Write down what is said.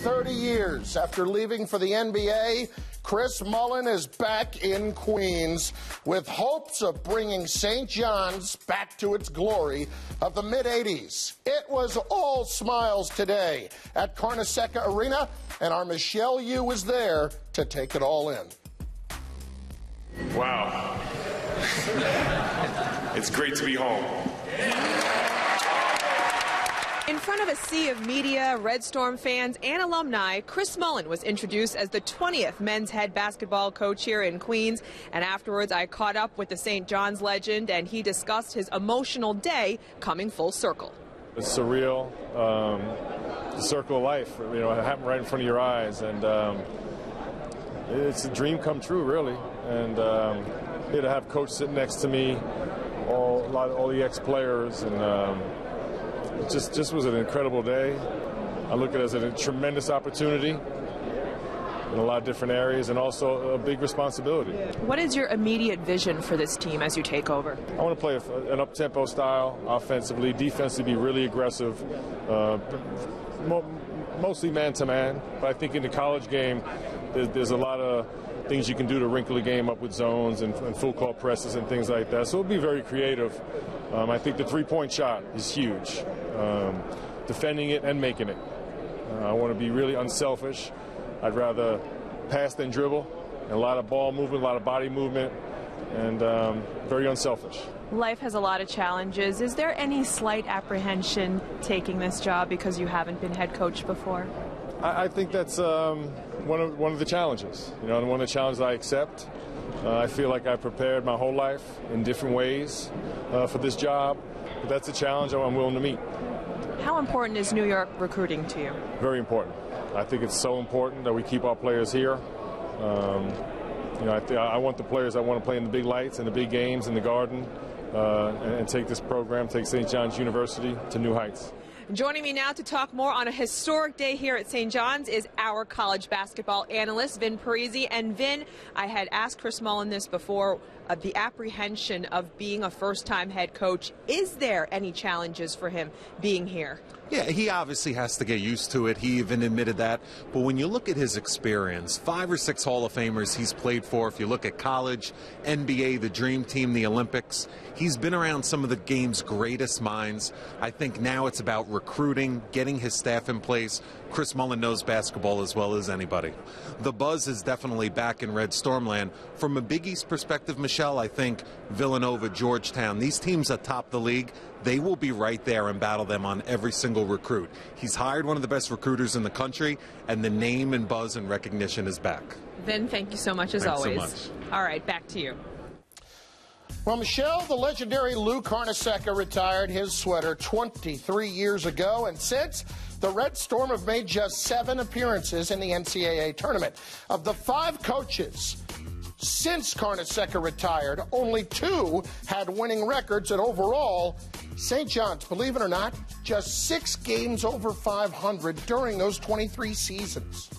30 years after leaving for the NBA, Chris Mullin is back in Queens with hopes of bringing St. John's back to its glory of the mid-'80s. It was all smiles today at Carnesecca Arena, and our Michelle Yu was there to take it all in. Wow. It's great to be home. In front of a sea of media, Red Storm fans, and alumni, Chris Mullin was introduced as the 20th men's head basketball coach here in Queens. And afterwards, I caught up with the St. John's legend, and he discussed his emotional day coming full circle. It's surreal. The circle of life, you know, it happened right in front of your eyes. And it's a dream come true, really. And here to have Coach sitting next to me, all the ex-players, and it just was an incredible day. I look at it as a tremendous opportunity in a lot of different areas, and also a big responsibility. What is your immediate vision for this team as you take over? I want to play an up-tempo style offensively, defensively be really aggressive, mostly man-to-man. But I think in the college game, there's a lot of things you can do to wrinkle the game up with zones and full court presses and things like that. So it'll be very creative. I think the three-point shot is huge. Defending it and making it. I want to be really unselfish. I'd rather pass than dribble. And a lot of ball movement, a lot of body movement, and very unselfish. Life has a lot of challenges. Is there any slight apprehension taking this job because you haven't been head coach before? I think that's one of the challenges, you know, and one of the challenges I accept. I feel like I prepared my whole life in different ways for this job, but that's a challenge I'm willing to meet. How important is New York recruiting to you? Very important. I think it's so important that we keep our players here. You know, I want the players that want to play in the big lights and the big games in the Garden, and take this program, take St. John's University to new heights. Joining me now to talk more on a historic day here at St. John's is our college basketball analyst, Vin Parisi. And Vin, I had asked Chris Mullin this before, the apprehension of being a first-time head coach. Is there any challenges for him being here? Yeah, he obviously has to get used to it. He even admitted that. But when you look at his experience, 5 or 6 Hall of Famers he's played for. If you look at college, NBA, the Dream Team, the Olympics, he's been around some of the game's greatest minds. I think now it's about recruiting, getting his staff in place. Chris Mullin knows basketball as well as anybody. The buzz is definitely back in Red Stormland. From a Big East perspective, Michelle, I think Villanova, Georgetown, these teams atop the league, they will be right there and battle them on every single recruit. He's hired one of the best recruiters in the country, and the name and buzz and recognition is back. Vin, thank you so much as always. Thanks so much. All right, back to you. Well, Michelle, the legendary Lou Carnesecca retired his sweater 23 years ago, and since, the Red Storm have made just 7 appearances in the NCAA tournament. Of the 5 coaches since Carnesecca retired, only 2 had winning records, and overall, St. John's, believe it or not, just 6 games over 500 during those 23 seasons.